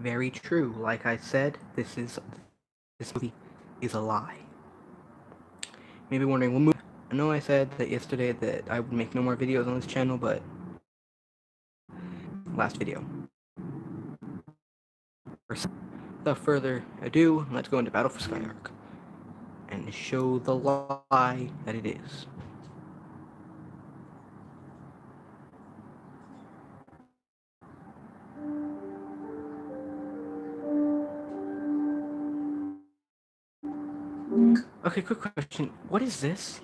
Very true. Like I said, this movie is a lie. Maybe wondering what movie. I know I said that yesterday that I would make no more videos on this channel, but last video. Without further ado, let's go into Battle for Skyark and show the lie that it is. Okay, quick question. What is this?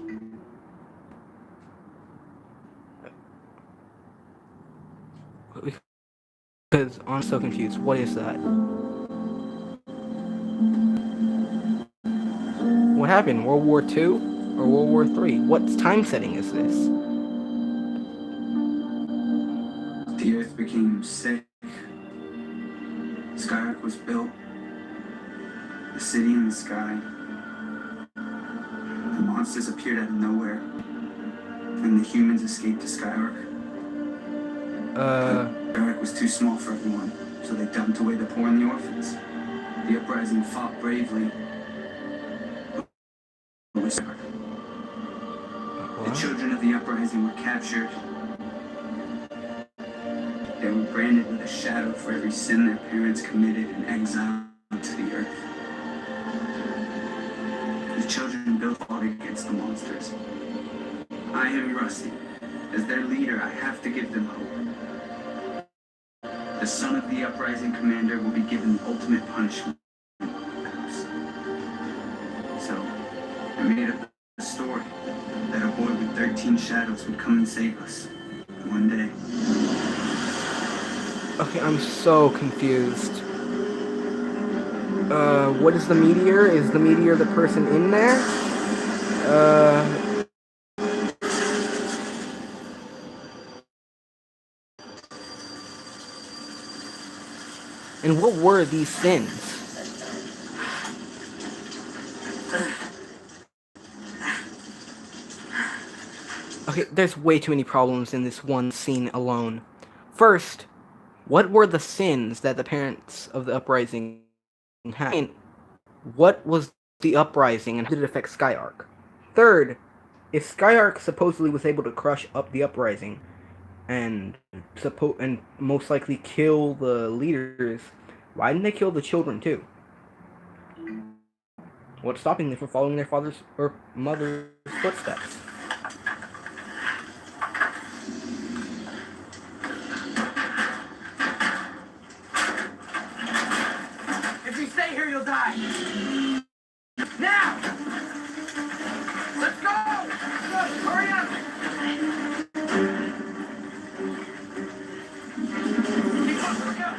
Because I'm so confused. What is that? What happened? World War II or World War III? What time setting is this? The Earth became sick. Skyark was built. The city in the sky. The monsters appeared out of nowhere. And the humans escaped to Skyark. Skyark was too small for everyone, so they dumped away the poor and the orphans. The uprising fought bravely. The children of the uprising were captured. They were branded with a shadow for every sin their parents committed and exiled to the earth. The children built fought against the monsters. I am Rusty. As their leader, I have to give them hope. The son of the uprising commander will be given the ultimate punishment. So, I made up a story that a boy with 13 shadows would come and save us. One day. Okay, I'm so confused. What is the meteor? Is the meteor the person in there? And what were these sins? Okay, there's way too many problems in this one scene alone. First, what were the sins that the parents of the uprising had? And what was the uprising and how did it affect Skyark? Third, if Skyark supposedly was able to crush up the uprising and most likely kill the leaders, why didn't they kill the children too? What's stopping them from following their father's or mother's footsteps? If you stay here, you'll die. Now! Let's go! Hurry up! Keep up, hurry up!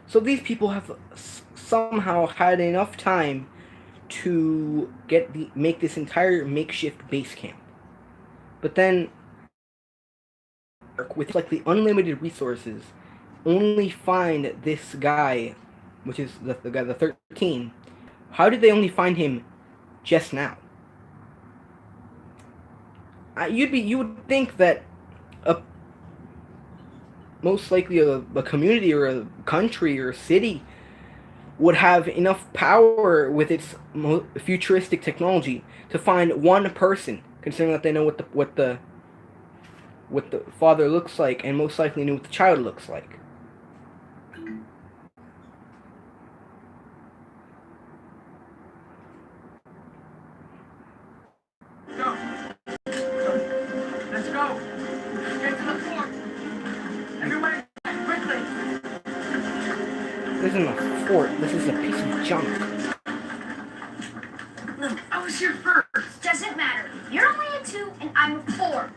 So these people have somehow had enough time to make this entire makeshift base camp. But then, with like the unlimited resources, only find this guy, which is the guy, the 13. How did they only find him just now? You would think that most likely a community or a country or a city would have enough power with its futuristic technology to find one person, considering that they know what the father looks like and most likely knew what the child looks like. Go! Let's go! Get to the fort! Everybody, quickly! This isn't a fort. This is a piece of junk. I was here first! Doesn't matter. You're only a 2 and I'm a 4.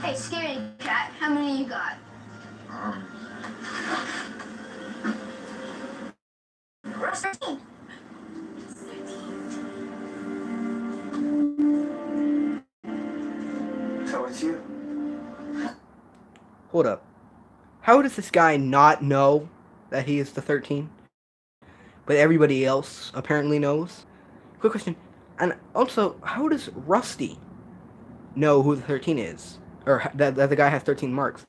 Hey, Scary Cat, how many you got? Hold up. How does this guy not know that he is the 13? But everybody else apparently knows? Quick question. And also, how does Rusty know who the 13 is? Or that the guy has 13 marks,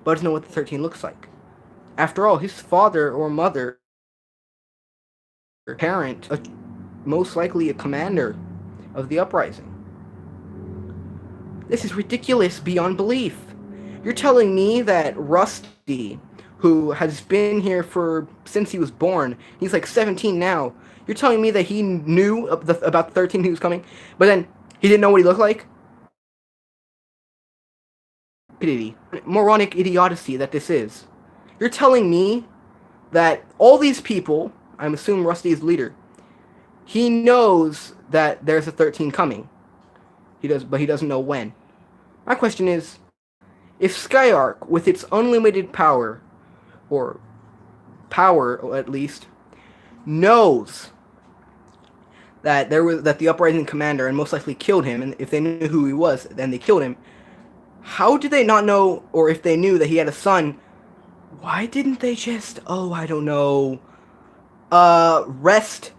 but doesn't know what the 13 looks like? After all, his father or mother, or parent, most likely a commander of the uprising. This is ridiculous beyond belief. You're telling me that Rusty, who has been here since he was born, he's like 17 now. You're telling me that he knew about the 13 who was coming, but then he didn't know what he looked like? Stupidity. Moronic idiocy that this is. You're telling me that all these people, I'm assuming Rusty is the leader, he knows that there's a 13 coming. But he doesn't know when. My question is, if Skyark, with its unlimited power, or power at least, knows that the uprising commander and most likely killed him, and if they knew who he was, then they killed him, how did they not know, or if they knew that he had a son, why didn't they just, I don't know, rest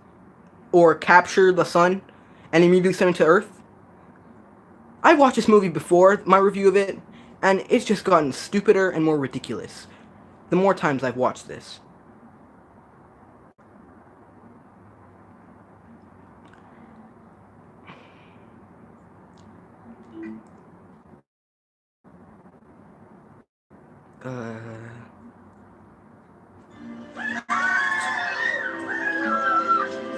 or capture the son and immediately send him to Earth? I watched this movie before, my review of it, and it's just gotten stupider and more ridiculous the more times I've watched this.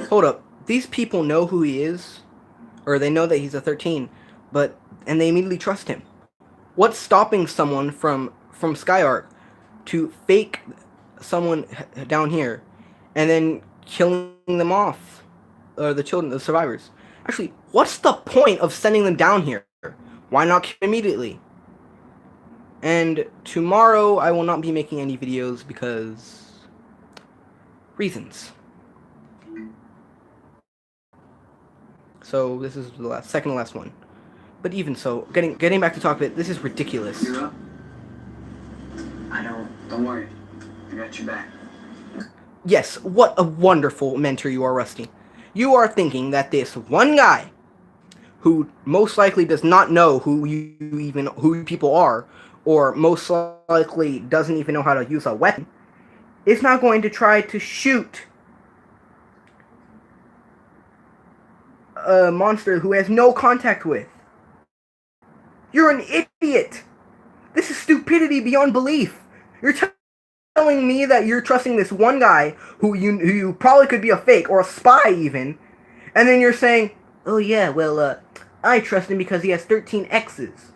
Hold up. These people know who he is, or they know that he's a 13, and they immediately trust him. What's stopping someone from Skyark to fake someone down here and then killing them off, or the children, the survivors? Actually, what's the point of sending them down here? Why not kill immediately? And tomorrow I will not be making any videos because reasons. So this is the second to last one. But even so, getting back to talk of it, this is ridiculous. You're up? Don't worry. I got your back. Yes, what a wonderful mentor you are, Rusty. You are thinking that this one guy, who most likely does not know who people are, or most likely doesn't even know how to use a weapon, is not going to try to shoot a monster who has no contact with. You're an idiot! This is stupidity beyond belief. You're telling me that you're trusting this one guy who you probably could be a fake or a spy even, and then you're saying, oh yeah, well, I trust him because he has 13 X's.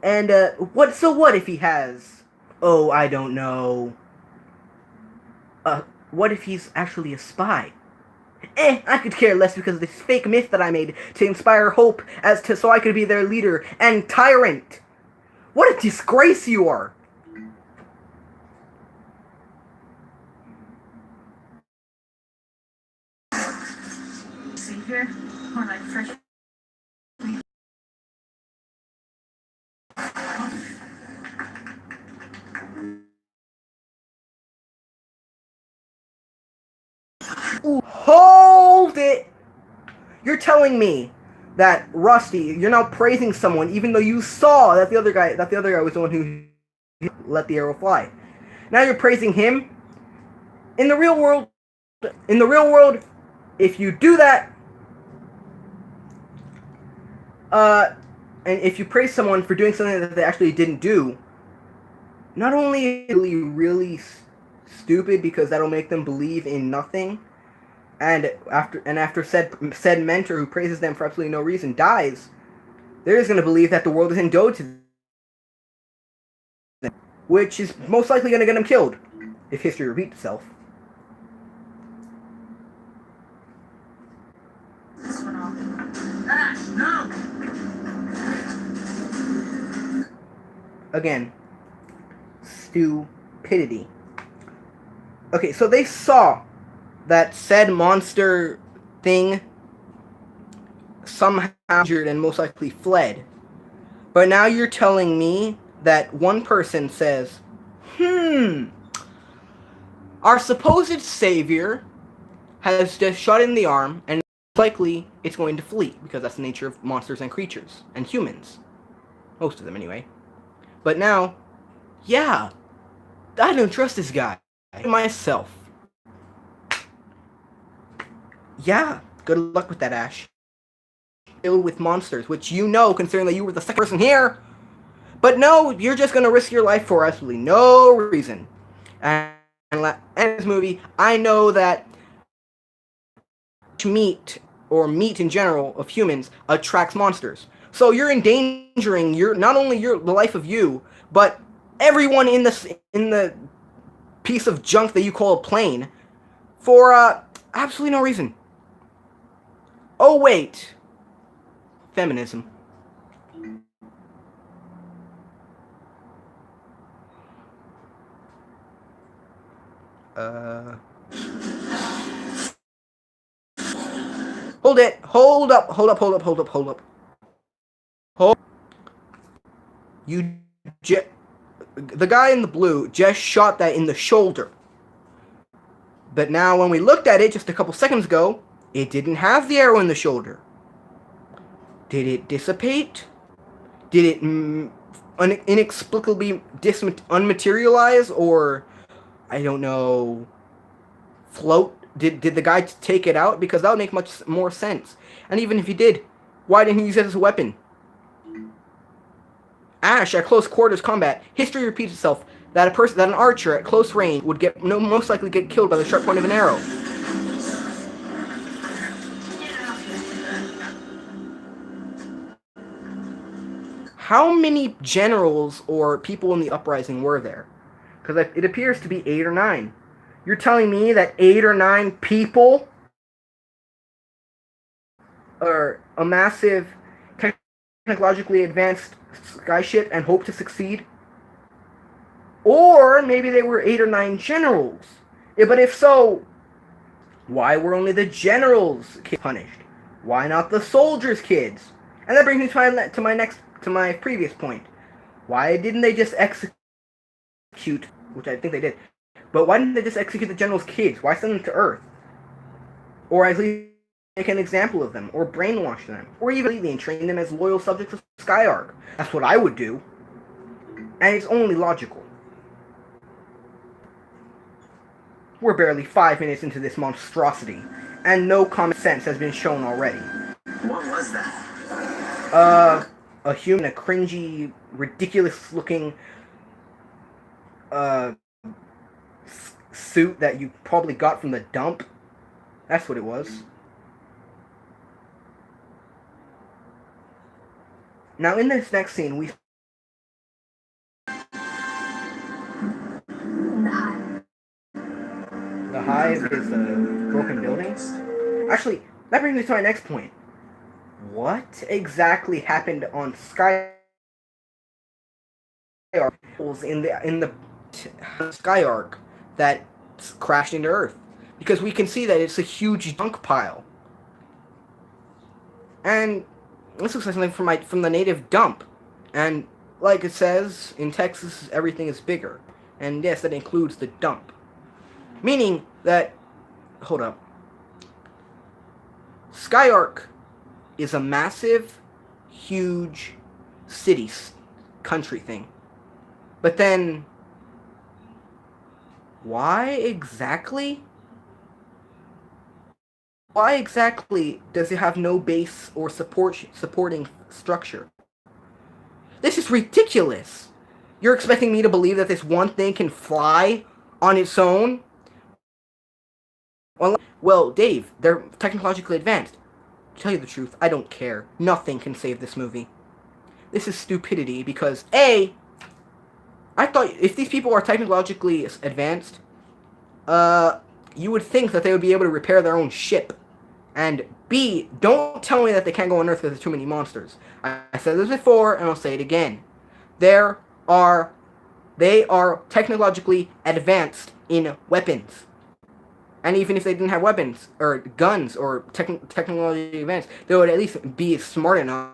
And, what if he has, I don't know, what if he's actually a spy? I could care less because of this fake myth that I made to inspire hope so I could be their leader and tyrant. What a disgrace you are! See here? More like fresh. Hold it! You're telling me that Rusty, you're now praising someone even though you saw that the other guy was the one who let the arrow fly. Now you're praising him? In the real world, if you do that, and if you praise someone for doing something that they actually didn't do, not only is it really stupid because that'll make them believe in nothing, and after said mentor who praises them for absolutely no reason dies, they're just going to believe that the world is endowed to them, which is most likely going to get them killed if history repeats itself. This one off. Ah, no! Again, stupidity. Okay, so they saw that said monster thing somehow injured and most likely fled. But now you're telling me that one person says, our supposed savior has just shot in the arm, and likely it's going to flee, because that's the nature of monsters and creatures, and humans. Most of them, anyway. But now, yeah, I don't trust this guy. Myself. Yeah, good luck with that, Ash. Filled with monsters, which you know, considering that you were the second person here. But no, you're just gonna risk your life for absolutely no reason. And this movie, I know that meat, or meat in general, of humans, attracts monsters. So you're endangering not only the life of you, but everyone in the piece of junk that you call a plane, for absolutely no reason. Oh wait, feminism. Hold it. Hold up. The guy in the blue just shot that in the shoulder. But now when we looked at it just a couple seconds ago, it didn't have the arrow in the shoulder. Did it dissipate? Did it inexplicably unmaterialize, or I don't know, float? Did the guy take it out? Because that would make much more sense. And even if he did, why didn't he use it as a weapon? Ash, at close quarters combat, history repeats itself that an archer at close range would most likely get killed by the sharp point of an arrow. How many generals or people in the uprising were there? Because it appears to be 8 or 9. You're telling me that 8 or 9 people are a massive, technologically advanced skyship and hope to succeed? Or maybe they were 8 or 9 generals. Yeah, but if so, why were only the generals punished? Why not the soldiers' kids? And that brings me to my previous point. Why didn't they just execute, which I think they did, but why didn't they just execute the general's kids? Why send them to Earth? Or at least make an example of them, or brainwash them, or even train them as loyal subjects of Skyark. That's what I would do. And it's only logical. We're barely 5 minutes into this monstrosity, and no common sense has been shown already. What was that? A human, a cringy, ridiculous-looking, suit that you probably got from the dump. That's what it was. Now, in this next scene, we... The Hive is a broken building? Actually, that brings me to my next point. What exactly happened on Skyark in the Skyark that crashed into Earth? Because we can see that it's a huge junk pile. And this looks like something from the native dump. And like it says, in Texas, everything is bigger. And yes, that includes the dump. Meaning that... Hold up. Skyark is a massive, huge city, country thing. But then... Why exactly does it have no base or supporting structure? This is ridiculous. You're expecting me to believe that this one thing can fly on its own? Well, Dave, they're technologically advanced. To tell you the truth, I don't care. Nothing can save this movie. This is stupidity because A, I thought if these people are technologically advanced, you would think that they would be able to repair their own ship. And B, don't tell me that they can't go on Earth because there's too many monsters. I said this before, and I'll say it again. They are technologically advanced in weapons. And even if they didn't have weapons, or guns, or technology advanced, they would at least be smart enough.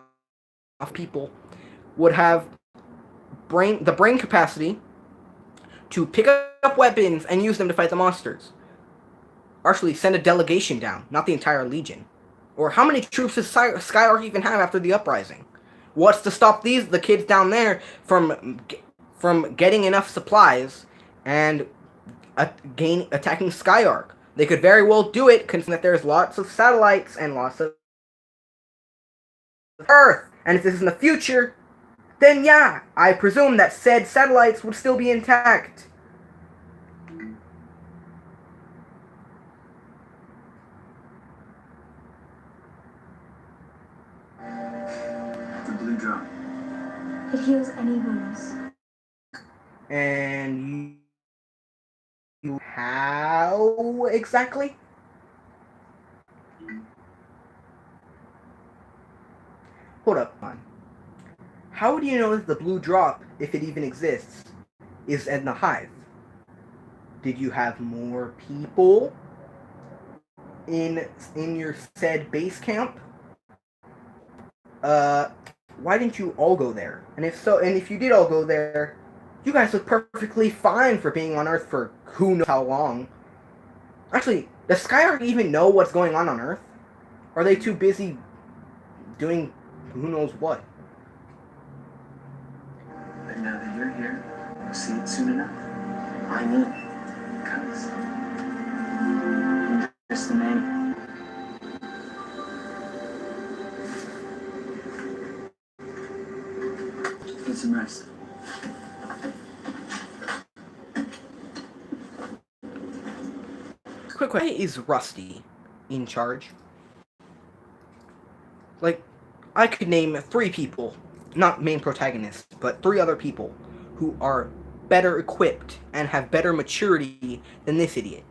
People would have the brain capacity to pick up weapons and use them to fight the monsters. Actually, send a delegation down, not the entire legion. Or how many troops does Skylark even have after the uprising? What's to stop the kids down there from getting enough supplies and attacking Skylark? They could very well do it, considering that there's lots of satellites and lots of Earth. And if this is in the future, then yeah, I presume that said satellites would still be intact. The blue drop. It heals any wounds. And you how exactly? Hold up, man. How do you know that the blue drop, if it even exists, is in the hive? Did you have more people in your said base camp? Why didn't you all go there? And if you did all go there, you guys look perfectly fine for being on Earth for who knows how long. Actually, does Skylark even know what's going on Earth? Or are they too busy doing who knows what? But now that you're here, we'll see it soon enough. I mean, Because you're just a name. Get some rest. Quick question. Why is Rusty in charge? Like, I could name 3 people, not main protagonists, but 3 other people who are better equipped and have better maturity than this idiot.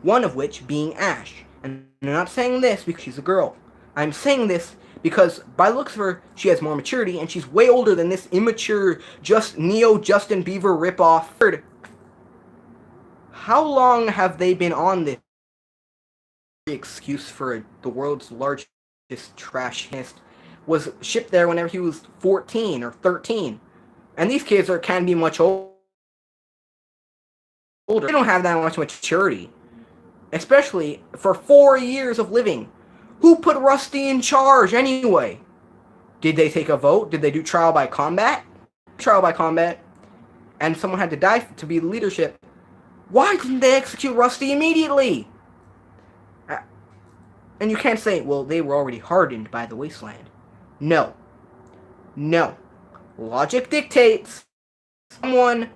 One of which being Ash. And I'm not saying this because she's a girl. I'm saying this because by the looks of her, she has more maturity and she's way older than this immature, just Neo Justin Bieber ripoff. How long have they been on this excuse for the world's largest trash nest was shipped there whenever he was 14 or 13? And these kids can be much older. They don't have that much maturity. Especially for 4 years of living. Who put Rusty in charge anyway? Did they take a vote? Did they do trial by combat? Trial by combat. And someone had to die to be the leadership. Why didn't they execute Rusty immediately? And you can't say, well, they were already hardened by the wasteland. No. No. Logic dictates someone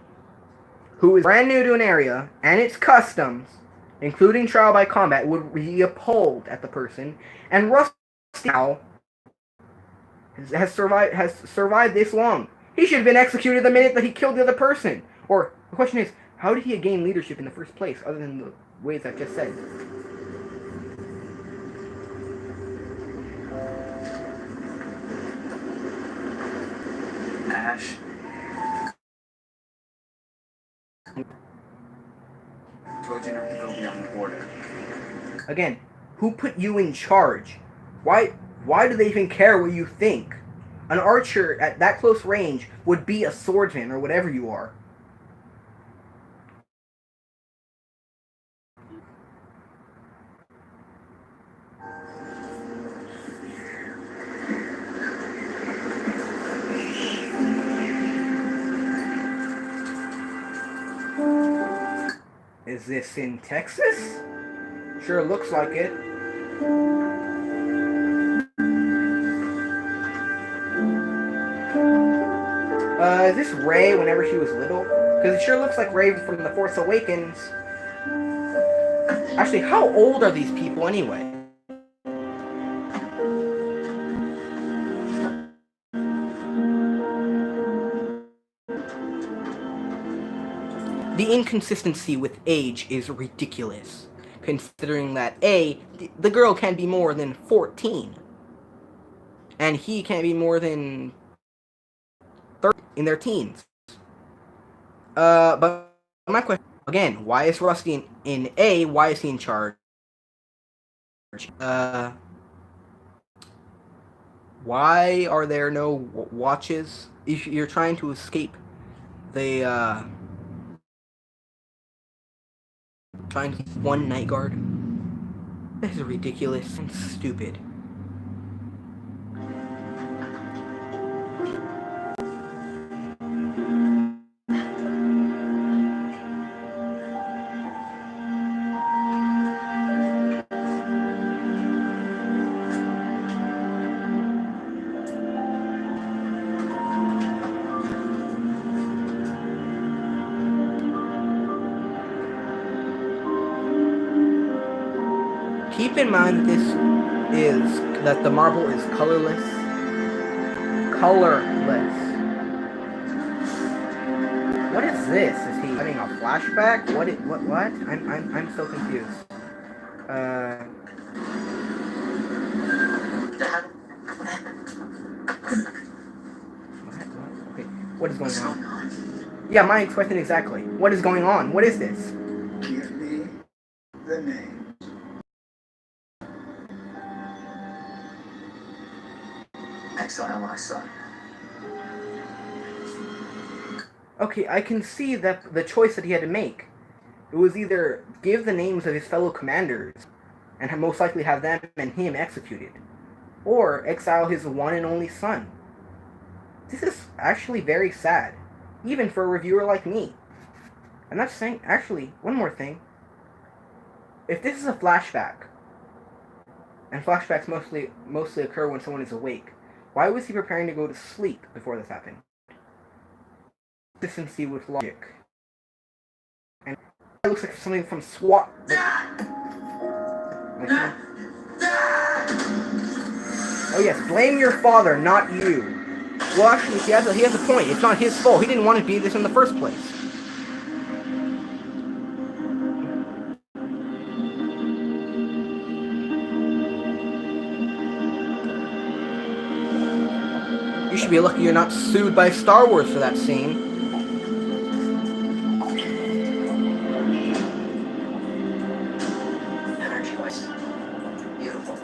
who is brand new to an area and its customs, including trial by combat, would be appalled at the person. And Rusty now has survived this long. He should have been executed the minute that he killed the other person. Or the question is, how did he gain leadership in the first place, other than the ways I just said? Ash. Told you not to go beyond the border. Again, who put you in charge? Why do they even care what you think? An archer at that close range would be a swordsman or whatever you are. Is this in Texas? Sure looks like it. Is this Rey whenever she was little? Because it sure looks like Rey from The Force Awakens. Actually, how old are these people anyway? The inconsistency with age is ridiculous, considering that A, the girl can be more than 14, and he can't be more than 30 in their teens. But my question, again, why is Rusty in A, why is he in charge? Why are there no watches? If you're trying to escape They find one night guard. This is ridiculous and stupid. Keep in mind that the marble is colorless. Colorless. What is this? Is he having a flashback? What? I'm so confused. Okay. What is going on? Yeah, my question exactly. What is going on? What is this? Give me the name. Exile my son. Okay, I can see that the choice that he had to make. It was either give the names of his fellow commanders and most likely have them and him executed, or exile his one and only son. This is actually very sad, even for a reviewer like me. I'm not saying. Actually, one more thing. If this is a flashback, and flashbacks mostly occur when someone is awake, why was he preparing to go to sleep before this happened? Consistency with logic. And it looks like something from SWAT. Oh yes, blame your father, not you. Well, actually, he has a point. It's not his fault. He didn't want to be this in the first place. You should be lucky you're not sued by Star Wars for that scene. Energy waste. Beautiful.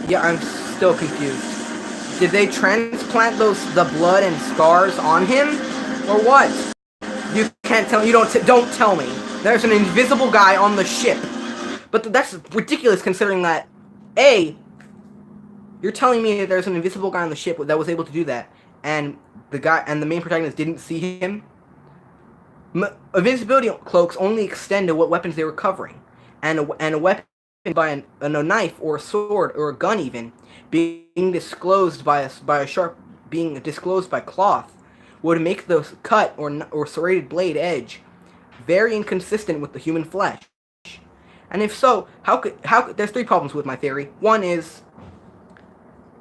Yeah, I'm still confused. Did they transplant the blood and scars on him, or what? You can't tell. Don't tell me. There's an invisible guy on the ship. But that's ridiculous considering that, A, you're telling me that there's an invisible guy on the ship that was able to do that, and the main protagonist didn't see him? Invisibility cloaks only extend to what weapons they were covering, and a weapon by a knife or a sword or a gun even being disclosed by cloth would make the cut or serrated blade edge very inconsistent with the human flesh. And if so, there's three problems with my theory. One is,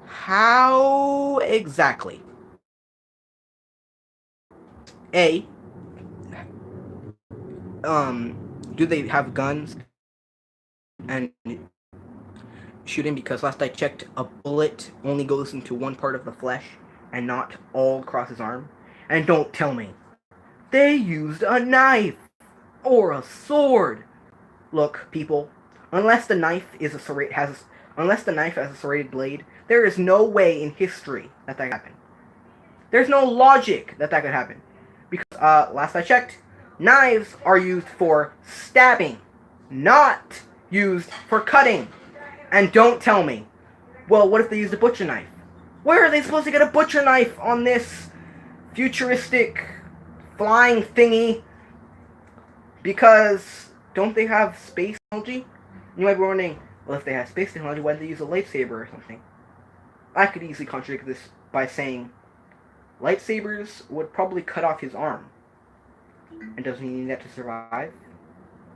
how exactly? A, do they have guns and shooting? Because last I checked, a bullet only goes into one part of the flesh and not all across his arm. And don't tell me they used a knife or a sword. Look, people, unless the knife has a serrated blade, there is no way in history that could happen. There's no logic that could happen. Because, last I checked, knives are used for stabbing, not used for cutting. And don't tell me, well, what if they used a butcher knife? Where are they supposed to get a butcher knife on this futuristic flying thingy? Because don't they have space technology? You might be wondering, well, if they have space technology, why did they use a lightsaber or something? I could easily contradict this by saying lightsabers would probably cut off his arm. And doesn't he need that to survive?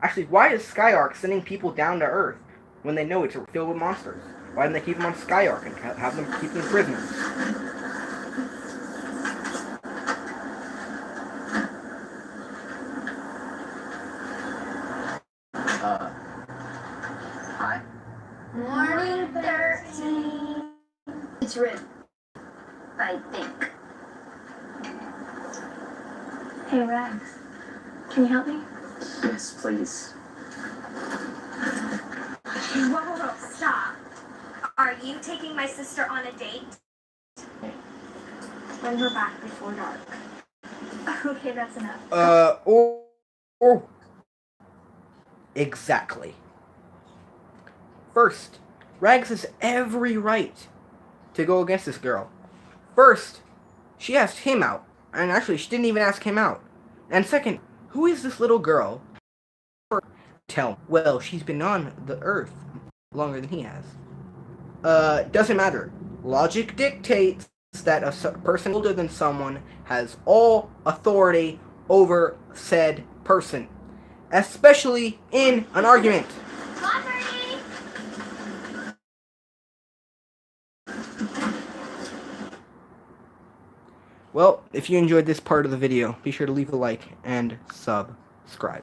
Actually, why is Skyark sending people down to Earth when they know it's filled with monsters? Why didn't they keep them on Skyark and have them keep them prisoners? Hi. Morning 13. It's written, I think. Hey, Rags. Can you help me? Yes, please. Whoa, stop. Are Are you taking my sister on a date? Bring her back before dark. Okay, that's enough. Or exactly. First, Rags has every right to go against this girl. First, she asked him out, and actually, she didn't even ask him out. And second, who is this little girl? Tell. Well, she's been on the Earth longer than he has. Doesn't matter. Logic dictates that a person older than someone has all authority over said person, especially in an argument. Bye, Bernie! Well, if you enjoyed this part of the video, be sure to leave a like and subscribe.